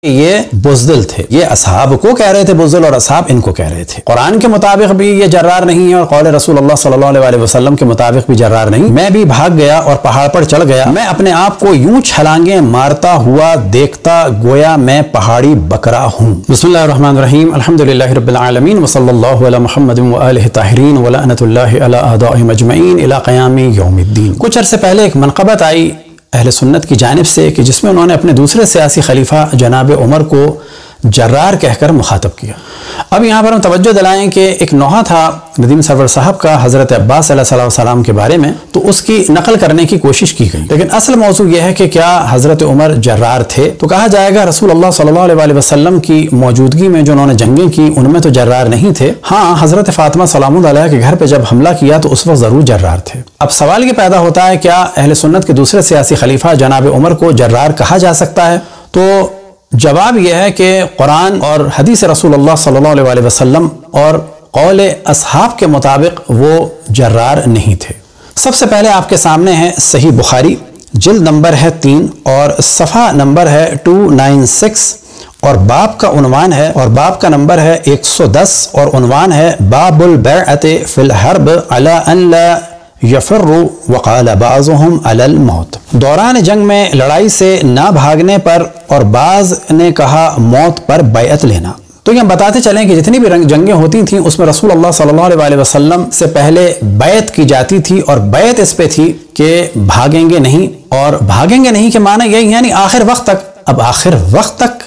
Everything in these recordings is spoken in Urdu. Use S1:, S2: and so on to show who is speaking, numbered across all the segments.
S1: یہ بزدل تھے، یہ اصحاب کو کہہ رہے تھے بزدل اور اصحاب ان کو کہہ رہے تھے۔ قرآن کے مطابق بھی یہ جرار نہیں ہے اور قول رسول اللہ صلی اللہ علیہ وسلم کے مطابق بھی جرار نہیں۔ میں بھی بھاگ گیا اور پہاڑ پر چڑھ گیا، میں اپنے آپ کو یوں چھلانگیں مارتا ہوا دیکھتا گویا میں پہاڑی بکرا ہوں۔ بسم اللہ الرحمن الرحیم، الحمدللہ رب العالمین، وصلی اللہ علی محمد وآلہ طاہرین ولعنۃ اللہ علی اعدائہم اجمعین الی قیام یوم الدین۔ کچھ عرصے پہلے ایک منقبت آئی اہل سنت کی جانب سے کہ جس میں انہوں نے اپنے دوسرے سیاسی خلیفہ جناب عمر کو جرار کہہ کر مخاطب کیا۔ اب یہاں پر ہم توجہ دلائیں کہ ایک نوحہ تھا ندیم سرور صاحب کا حضرت عباس علیہ السلام کے بارے میں، تو اس کی نقل کرنے کی کوشش کی گئی، لیکن اصل موضوع یہ ہے کہ کیا حضرت عمر جرار تھے؟ تو کہا جائے گا رسول اللہ صلی اللہ علیہ وسلم کی موجودگی میں جو انہوں نے جنگیں کی ان میں تو جرار نہیں تھے، ہاں حضرت فاطمہ سلام اللہ علیہ کے گھر پہ جب حملہ کیا تو اس وقت ضرور جرار تھے۔ اب سوال یہ پیدا ہوتا ہے کیا اہل سنت کے دوسرے سیاسی خلیفہ جناب عمر کو جرار کہا جا سکتا ہے؟ تو جواب یہ ہے کہ قرآن اور حدیث رسول اللہ صلی اللہ علیہ وسلم اور قول اصحاب کے مطابق وہ جرار نہیں تھے۔ سب سے پہلے آپ کے سامنے ہے صحیح بخاری، جلد نمبر ہے 3 اور صفحہ نمبر ہے 296 اور باب کا عنوان ہے اور باب کا نمبر ہے 110 اور عنوان ہے باب البیعۃ فی الحرب علی ان لا یفر وقال بعضهم علی الموت۔ دوران جنگ میں لڑائی سے نہ بھاگنے پر اور بعض نے کہا موت پر بیعت لینا۔ تو یہ ہم بتاتے چلیں کہ جتنی بھی جنگیں ہوتی تھیں اس میں رسول اللہ صلی اللہ علیہ وسلم سے پہلے بیعت کی جاتی تھی، اور بیعت اس پہ تھی کہ بھاگیں گے نہیں، اور بھاگیں گے نہیں کے معنی یہی یعنی آخر وقت تک۔ اب آخر وقت تک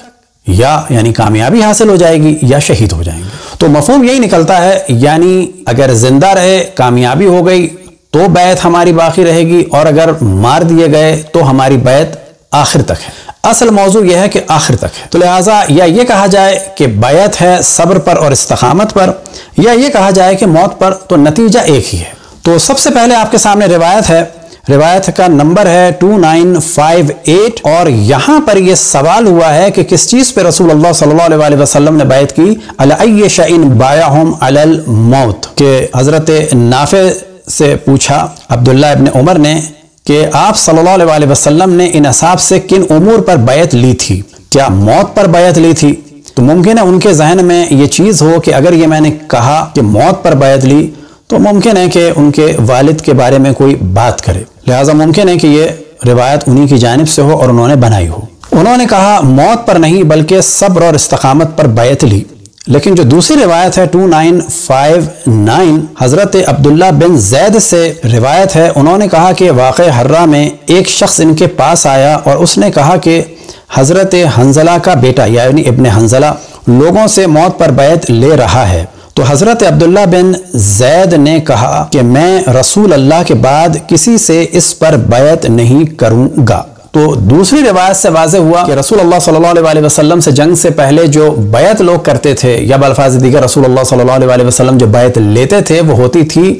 S1: یا یعنی کامیابی حاصل ہو جائے گی یا شہید ہو جائیں گے، تو مفہوم یہی نکلتا ہے، یعنی اگر زندہ رہے کامیابی ہو گئی تو بیعت ہماری باقی رہے گی، اور اگر مار دیے گئے تو ہماری بیعت آخر تک ہے۔ اصل موضوع یہ ہے کہ آخر تک ہے، تو لہٰذا یا یہ کہا جائے کہ بیعت ہے صبر پر اور استقامت پر، یا یہ کہا جائے کہ موت پر، تو نتیجہ ایک ہی ہے۔ تو سب سے پہلے آپ کے سامنے روایت ہے، روایت کا نمبر ہے 2958 اور یہاں پر یہ سوال ہوا ہے کہ کس چیز پہ رسول اللہ صلی اللہ علیہ وسلم نے بیعت کی؟ علی ای شیء بایعہم علی الموت، کہ حضرت نافع سے پوچھا عبداللہ ابن عمر نے کہ آپ صلی اللہ علیہ وسلم نے ان اصحاب سے کن امور پر بیعت لی تھی؟ کیا موت پر بیعت لی تھی؟ تو ممکن ہے ان کے ذہن میں یہ چیز ہو کہ اگر یہ میں نے کہا کہ موت پر بیعت لی تو ممکن ہے کہ ان کے والد کے بارے میں کوئی بات کرے، لہٰذا ممکن ہے کہ یہ روایت انہی کی جانب سے ہو اور انہوں نے بنائی ہو۔ انہوں نے کہا موت پر نہیں بلکہ صبر اور استقامت پر بیعت لی۔ لیکن جو دوسری روایت ہے 2959 حضرت عبداللہ بن زید سے روایت ہے، انہوں نے کہا کہ واقع حرہ میں ایک شخص ان کے پاس آیا اور اس نے کہا کہ حضرت حنظلہ کا بیٹا یعنی ابن حنظلہ لوگوں سے موت پر بیعت لے رہا ہے۔ تو حضرت عبداللہ بن زید نے کہا کہ میں رسول اللہ کے بعد کسی سے اس پر بیعت نہیں کروں گا۔ تو دوسری روایت سے واضح ہوا کہ رسول اللہ صلی اللہ علیہ وسلم سے جنگ سے پہلے جو بیعت لوگ کرتے تھے، یا بالفاظ دیگر رسول اللہ صلی اللہ علیہ وسلم جو بیعت لیتے تھے وہ ہوتی تھی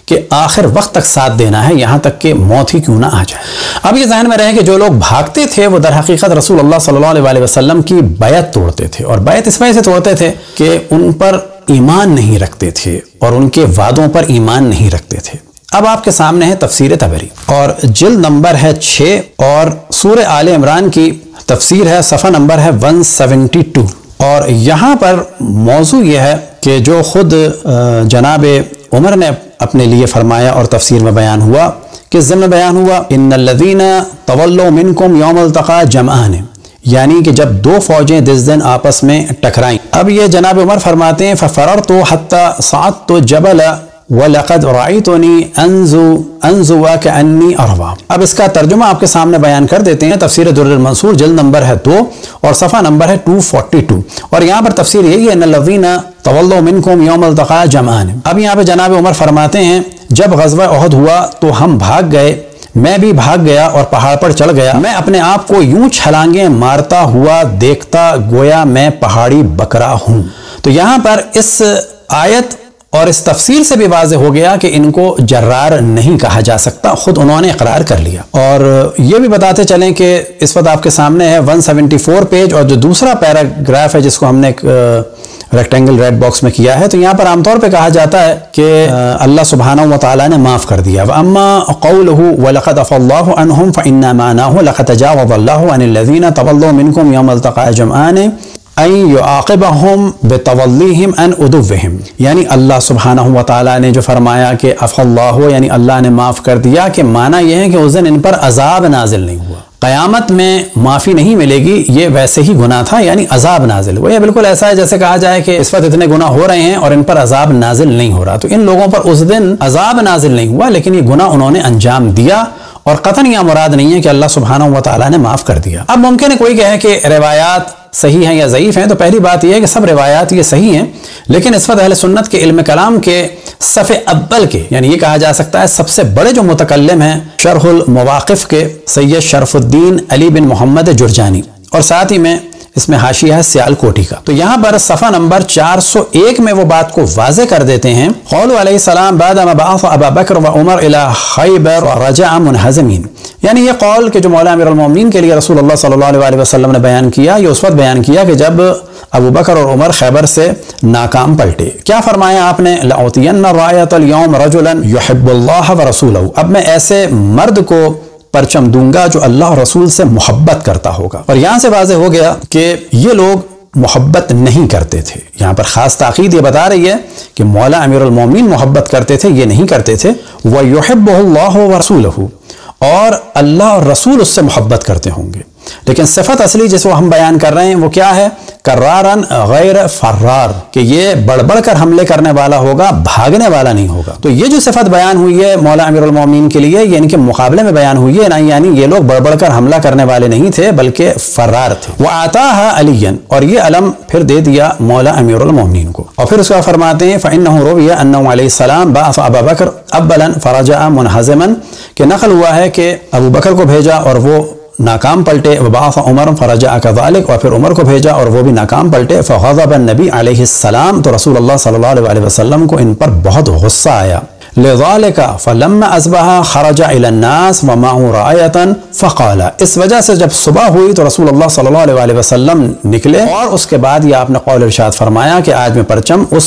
S1: کہ آخر وقت تک ساتھ دینا ہے، یہاں تک کہ موت ہی کیوں نہ آ جائے۔ اب یہ ذہن میں رہے کہ جو لوگ بھاگتے تھے وہ در حقیقت رسول اللہ صلی اللہ علیہ وسلم کی بیعت توڑتے تھے، اور بیعت اس وجہ سے توڑتے تھے کہ ان پر ایمان نہیں رکھتے تھے اور ان کے وعدوں پر ایمان نہیں رکھتے تھے۔ اب آپ کے سامنے ہے تفسیر طبری اور جلد نمبر ہے 6 اور سورہ آل عمران کی تفسیر ہے، صفحہ نمبر ہے 172، اور یہاں پر موضوع یہ ہے کہ جو خود جناب عمر نے اپنے لیے فرمایا اور تفسیر میں بیان ہوا، کس ضمن بیان ہوا؟ ان الذین تولوا منکم یوم التقى جمعان، یعنی کہ جب دو فوجیں جس دن آپس میں ٹکرائیں۔ اب یہ جناب عمر فرماتے ہیں ففررت حتی صعدت جبل وَلَقَدْ رَأَيْتُنِي أَنْزُوَ كَأَنِّي أَرْوَى۔ اب اس کا ترجمہ آپ کے سامنے بیان کر دیتے ہیں، تفسیر در المنصور جلد نمبر ہے 2 اور صفحہ نمبر ہے 242، اور یہاں پر تفسیر یہی ہے ان الذین تولوا منکم یوم التقى جمعان۔ اب یہاں پہ جناب عمر فرماتے ہیں جب غزوہ احد ہوا تو ہم بھاگ گئے، میں بھی بھاگ گیا اور پہاڑ پر چڑھ گیا، میں اپنے آپ کو یوں چھلانگیں مارتا ہوا دیکھتا گویا میں پہاڑی بکرا ہوں۔ تو یہاں پر اس آیت اور اس تفسیر سے بھی واضح ہو گیا کہ ان کو جرار نہیں کہا جا سکتا، خود انہوں نے اقرار کر لیا۔ اور یہ بھی بتاتے چلیں کہ اس وقت آپ کے سامنے ہے 174 پیج، اور جو دوسرا پیراگراف ہے جس کو ہم نے ریکٹینگل ریڈ باکس میں کیا ہے. تو یہاں پر عام طور پہ کہا جاتا ہے کہ اللہ سبحانہ و تعالیٰ نے معاف کر دیا. وَأَمَّا قَوْلُهُ وَلَقَدْ عَفَا اللَّهُ عَنْهُمْ فَإِنَّ مَعْنَاهُ لَقَدْ تَجَاوَزَ اللَّهُ عَنِ الَّذِينَ تَوَلَّوْا مِنْكُمْ يَوْمَ الْتَقَى الْجَمْعَانِ أَن يُعَاقِبَهُمْ بِتَوَلِّهِمْ عَنْ عُدُوِّهِمْ. یعنی اللہ سبحانہ و تعالیٰ نے جو فرمایا کہ عفا اللہ، یعنی اللہ نے معاف کر دیا، کہ معنی یہ ہے کہ اس دن ان پر عذاب نازل نہیں ہوا. قیامت میں معافی نہیں ملے گی، یہ ویسے ہی گناہ تھا، یعنی عذاب نازل ہوا. یہ بالکل ایسا ہے جیسے کہا جائے کہ اس وقت اتنے گناہ ہو رہے ہیں اور ان پر عذاب نازل نہیں ہو رہا. تو ان لوگوں پر اس دن عذاب نازل نہیں ہوا، لیکن یہ گناہ انہوں نے انجام دیا، اور قطعاً یہ مراد نہیں ہے کہ اللہ سبحانہ و تعالیٰ نے معاف کر دیا. اب ممکن ہے کوئی کہے کہ روایات صحیح ہیں یا ضعیف ہیں. تو پہلی بات یہ ہے کہ سب روایات یہ صحیح ہیں، لیکن اس وقت اہل سنت کے علم کلام کے صف اول کے، یعنی یہ کہا جا سکتا ہے سب سے بڑے جو متکلم ہیں شرح المواقف کے سید شرف الدین علی بن محمد جرجانی، اور ساتھ ہی میں اس میں حاشیہ ہے سیال کوٹی کا. تو یہاں پر صفحہ نمبر 401 میں وہ بات کو واضح کر دیتے ہیں. قول علیہ السلام بعد ما بعث ابا بکر و عمر الى خیبر ورجع منہزمین. یعنی یہ قول کہ جو مولا امیر المومنین کے لیے رسول اللہ صلی اللہ علیہ وسلم نے بیان کیا، یہ اس وقت بیان کیا کہ جب ابو بکر اور عمر خیبر سے ناکام پلٹے. کیا فرمایا آپ نے؟ لأعطین الرایۃ اليوم رجلا يحب اللہ ورسولہ. اب میں ایسے مرد کو پرچم دوں گا جو اللہ اور رسول سے محبت کرتا ہوگا. اور یہاں سے واضح ہو گیا کہ یہ لوگ محبت نہیں کرتے تھے. یہاں پر خاص تاکید یہ بتا رہی ہے کہ مولا امیر المومنین محبت کرتے تھے، یہ نہیں کرتے تھے. وَيُحِبُّهُ اللَّهُ وَرَسُولُهُ، اور اللہ اور رسول اس سے محبت کرتے ہوں گے. لیکن صفت اصلی جس کو ہم بیان کر رہے ہیں وہ کیا ہے؟ کرارن غیر فرار، کہ یہ بڑھ بڑھ کر حملے کرنے والا ہوگا، بھاگنے والا نہیں ہوگا. تو یہ جو صفت بیان ہوئی ہے مولا امیر المومنین کے لیے، یہ ان کے مقابلے میں بیان ہوئی ہے، یعنی یہ لوگ بڑھ بڑھ کر حملہ کرنے والے نہیں تھے بلکہ فرار تھے. وَآتَاهَا عَلِيًّا، اور یہ علم پھر دے دیا مولا امیر المومنین کو. اور پھر اس کا فرماتے ہیں فَإِنَّهُ رُوِيَ أَنَّهُ عَلَيْهِ السَّلَامُ بَعَثَ أَبَا بَكْرَ أَوَّلًا فَرَجَعَ مُنْهَزِمًا، کہ نقل ہوا ہے کہ ابو بکر کو بھیجا اور وہ ناکام پلٹے. وبعث عمر فرجع كذلك، اور پھر عمر کو بھیجا اور وہ بھی ناکام پلٹے. فغضب النبی علیہ السلام، تو رسول اللہ صلی اللہ علیہ وسلم کو ان پر بہت غصہ آیا. لذلك فلما اصبح خرج الى الناس ومعه رايه فقال، اس وجہ سے جب صبح ہوئی تو رسول اللہ صلی اللہ علیہ وسلم نکلے، اور اس کے بعد یہ آپ نے قول ارشاد فرمایا کہ آج میں پرچم اس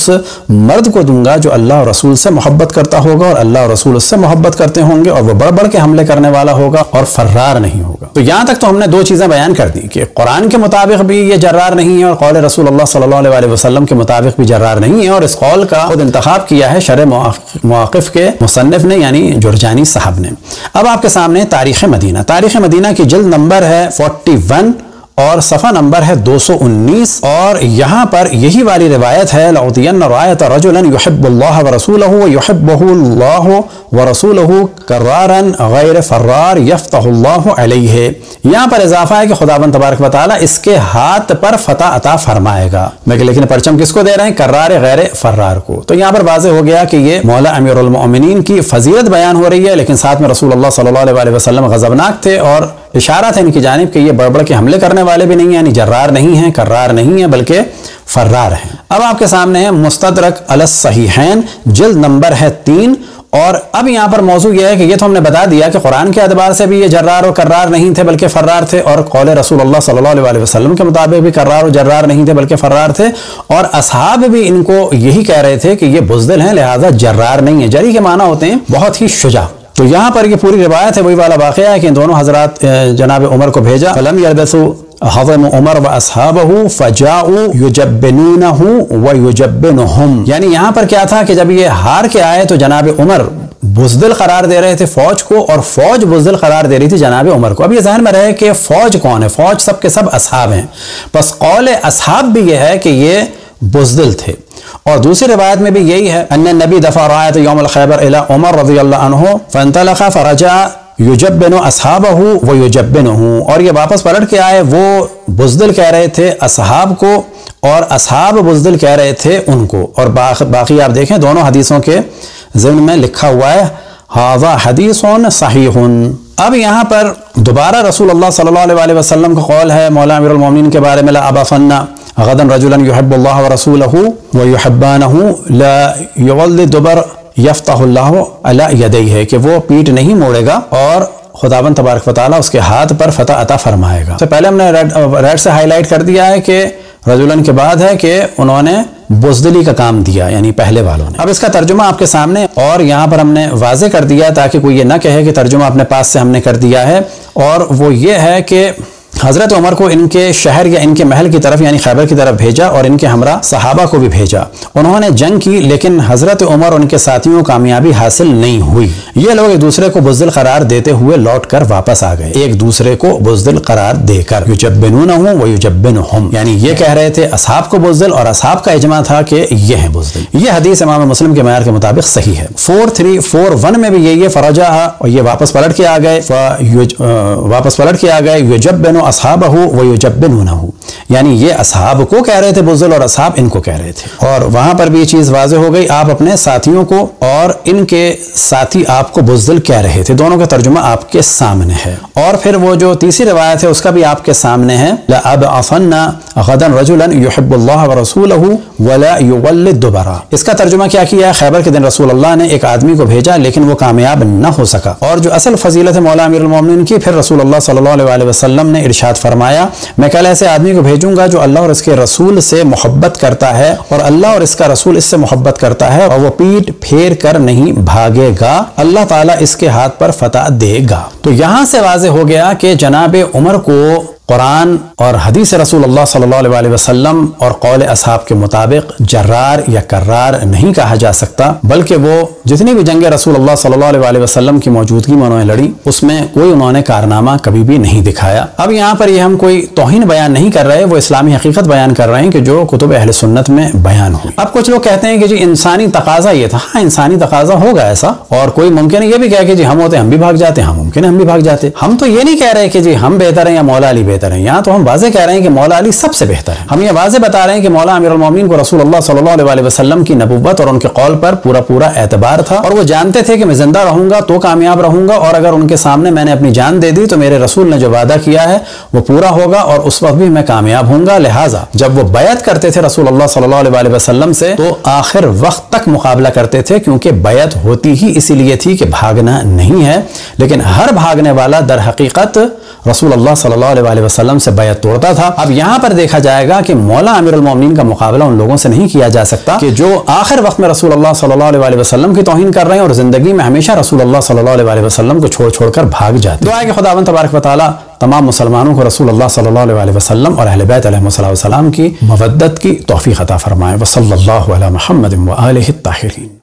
S1: مرد کو دوں گا جو اللہ اور رسول سے محبت کرتا ہوگا، اور اللہ اور رسول اس سے محبت کرتے ہوں گے، اور وہ بڑھ بڑھ کے حملے کرنے والا ہوگا اور فرار نہیں ہوگا. تو یہاں تک تو ہم نے دو چیزیں بیان کر دی کہ قرآن کے مطابق بھی یہ جرار نہیں ہے، اور قول رسول اللہ صلی اللہ علیہ وسلم کے مطابق بھی جرار نہیں ہے. اور اس قول کا خود انتخاب کیا ہے شرح مواقف کے مصنف نے، یعنی جرجانی صاحب نے. اب آپ کے سامنے تاریخ مدینہ. تاریخ مدینہ کی جلد نمبر ہے 41 اور صفحہ نمبر ہے 219، اور یہاں پر یہی والی روایت ہے لأعطین الرایۃ رجلا يحب اللہ ورسولہ ويحبہ اللہ ورسولہ کرارا غیر فرار یفتح اللہ علیہ. یہاں پر اضافہ ہے کہ خداوند تبارک و تعالی اس کے ہاتھ پر فتح عطا فرمائے گا. لیکن پرچم کس کو دے رہے ہیں؟ کرار غیر فرار کو. تو یہاں پر واضح ہو گیا کہ یہ مولا امیر المؤمنین کی فضیلت بیان ہو رہی ہے، لیکن ساتھ میں رسول اللہ صلی اللہ علیہ وسلم غضبناک تھے، اور اشارہ تھا ان کی جانب کہ یہ بڑھ بڑھ کے حملے کرنے والے بھی نہیں ہیں، یعنی جرار نہیں ہیں، کرار نہیں ہیں، بلکہ فرار ہیں. اب آپ کے سامنے ہے مستدرک علی الصحیحین، جلد نمبر ہے 3. اور اب یہاں پر موضوع یہ ہے کہ یہ تو ہم نے بتا دیا کہ قرآن کے اعتبار سے بھی یہ جرار اور کرار نہیں تھے بلکہ فرار تھے، اور قول رسول اللہ صلی اللہ علیہ وسلم کے مطابق بھی کرار اور جرار نہیں تھے بلکہ فرار تھے، اور اصحاب بھی ان کو یہی کہہ رہے تھے کہ یہ بزدل ہیں لہذا جرار نہیں ہے. جری کے معنی ہوتے ہیں بہت ہی شجاع. تو یہاں پر یہ پوری روایت ہے، وہی والا واقعہ ہے کہ ان دونوں حضرات جناب عمر کو بھیجا. فلم يلبثوا حضم عمر واصحابہ فجاؤوا یجبنونہ ویجبنہم. یعنی یہاں پر کیا تھا کہ جب یہ ہار کے آئے تو جناب عمر بزدل قرار دے رہے تھے فوج کو، اور فوج بزدل قرار دے رہی تھی جناب عمر کو. اب یہ ذہن میں رہے کہ فوج کون ہے؟ فوج سب کے سب اصحاب ہیں. بس قول اصحاب بھی یہ ہے کہ یہ بزدل تھے. اور دوسری روایت میں بھی یہی ہے ان النبی دفع رایۃ یوم الخیبر الی عمر رضی اللہ عنہ فانطلق فرجع یجبن اصحابہ ویجبنہ. اور یہ واپس پلٹ کے آئے، وہ بزدل کہہ رہے تھے اصحاب کو اور اصحاب بزدل کہہ رہے تھے ان کو. اور باقی آپ دیکھیں دونوں حدیثوں کے ضمن میں لکھا ہوا ہے ھذا حدیث صحیح. اب یہاں پر دوبارہ رسول اللہ صلی اللہ علیہ وسلم کا قول ہے مولا امیر المومنین کے بارے میں لأبعثن غدا رجلا يحب الله ورسوله ويحبانه لا يولد دبر يفتح الله على يديه، کہ وہ پیٹ نہیں موڑے گا اور خداوند تبارک و تعالی اس کے ہاتھ پر فتح عطا فرمائے گا. تو پہلے ہم نے ریڈ سے ہائی لائٹ کر دیا ہے کہ رجلن کے بعد ہے کہ انہوں نے بزدلی کا کام دیا، یعنی پہلے والوں نے۔ اب اس کا ترجمہ آپ کے سامنے، اور یہاں پر ہم نے واضح کر دیا تاکہ کوئی یہ نہ کہے کہ ترجمہ اپنے پاس سے ہم نے کر دیا ہے، اور وہ یہ ہے کہ حضرت عمر کو ان کے شہر یا ان کے محل کی طرف یعنی خیبر کی طرف بھیجا اور ان کے ہمراہ صحابہ کو بھی بھیجا۔ انہوں نے جنگ کی لیکن حضرت عمر اور ان کے ساتھیوں کو کامیابی حاصل نہیں ہوئی۔ یہ لوگ ایک دوسرے کو بزدل قرار دیتے ہوئے لوٹ کر واپس آ گئے، ایک دوسرے کو بزدل قرار دے کر، یجبنونہ و یجبنہم، یعنی یہ کہہ رہے تھے اصحاب کو بزدل، اور اصحاب کا اجماع تھا کہ یہ ہیں بزدل۔ یہ حدیث امام مسلم کے معیار کے مطابق صحیح ہے۔ 4341 میں بھی یہی ہے، فرجعہ، اور یہ واپس پلٹ کے آ گئے، یجبن اصحابہ ویجبنونہ، یعنی یہ اصحاب کو کہہ رہے تھے بزدل اور اصحاب ان کو کہہ رہے تھے، اور وہاں پر بھی یہ چیز واضح ہو گئی، آپ اپنے ساتھیوں کو اور ان کے ساتھی آپ کو بزدل کہہ رہے تھے، دونوں کا ترجمہ آپ کے سامنے ہے۔ اور پھر وہ جو تیسری روایت ہے اس کا بھی آپ کے سامنے ہے، لأبعثن غدا رجلا يحب الله ورسوله ولا يولي الدبر، اس کا ترجمہ کیا کیا ہے؟ خیبر کے دن رسول اللہ نے ایک آدمی کو بھیجا لیکن وہ کامیاب نہ ہو سکا۔ اور جو اصل فضیلت ہے مولا امیر المومنین کی، پھر رسول اللہ صلی اللہ علیہ وسلم نے ارشاد فرمایا، میں کل ایسے آدمی کو بھیجوں گا جو اللہ اور اس کے رسول سے محبت کرتا ہے اور اللہ اور اس کا رسول اس سے محبت کرتا ہے، اور وہ پیٹ پھیر کر نہیں بھاگے گا، اللہ تعالیٰ اس کے ہاتھ پر فتح دے گا۔ تو یہاں سے واضح ہو گیا کہ جناب عمر کو قرآن اور حدیث رسول اللہ صلی اللہ علیہ وسلم اور قول اصحاب کے مطابق جرار یا کرار نہیں کہا جا سکتا، بلکہ وہ جتنی بھی جنگ رسول اللہ صلی اللہ علیہ وسلم کی موجودگی میں انہوں نے لڑی، اس میں کوئی انہوں نے کارنامہ کبھی بھی نہیں دکھایا۔ اب یہاں پر یہ ہم کوئی توہین بیان نہیں کر رہے، وہ اسلامی حقیقت بیان کر رہے ہیں کہ جو کتب اہل سنت میں بیان ہوئی۔ اب کچھ لوگ کہتے ہیں کہ جی انسانی تقاضا یہ تھا، ہاں انسانی تقاضا ہوگا ایسا، اور کوئی ممکن ہے یہ بھی کہے کہ جی ہم ہوتے ہم بھی بھاگ جاتے، ہم ممکن ہے ہم بھی بھاگ جاتے۔ ہم تو یہ نہیں کہہ رہے کہ جی ہم بہتر ہیں یا مولا علی بہتر ہیں، یہاں تو ہم واضح کہہ رہے ہیں کہ مولا علی سب سے بہتر ہے۔ ہم یہ واضح بتا رہے ہیں کہ مولا امیر المومنین کو رسول اللہ صلی اللہ علیہ وسلم کی نبوت اور ان کے قول پر پورا اعتبار تھا، اور وہ جانتے تھے کہ میں زندہ رہوں گا تو کامیاب رہوں گا، اور اگر ان کے سامنے میں نے اپنی جان دے دی تو میرے رسول نے جو وعدہ کیا ہے وہ پورا ہوگا اور اس وقت بھی میں کامیاب ہوں گا۔ لہٰذا جب وہ بیعت کرتے تھے رسول اللہ صلی اللہ علیہ وسلم سے تو آخر وقت تک مقابلہ کرتے تھے، کیونکہ بیعت ہوتی ہی اسی لیے تھی کہ بھاگنا نہیں ہے، لیکن ہر بھاگنے والا در حقیقت رسول اللہ صلی اللہ علیہ وسلم سے بیعت توڑتا تھا۔ اب یہاں پر دیکھا جائے گا کہ مولا امیر المومنین کا مقابلہ ان لوگوں سے نہیں کیا جا سکتا کہ جو آخر وقت میں رسول اللہ صلی اللہ علیہ وسلم کی توہین کر رہے ہیں اور زندگی میں ہمیشہ رسول اللہ صلی اللہ علیہ وسلم کو چھوڑ کر بھاگ جاتے ہیں۔ دعا ہے کہ خداوند تبارک و تعالی تمام مسلمانوں کو رسول اللہ صلی اللہ علیہ وسلم اور اہل بیت علیہ السلام کی مودت کی توفیق عطا فرمائے۔ وصلی اللہ علی محمد و آلہ الطاہرین۔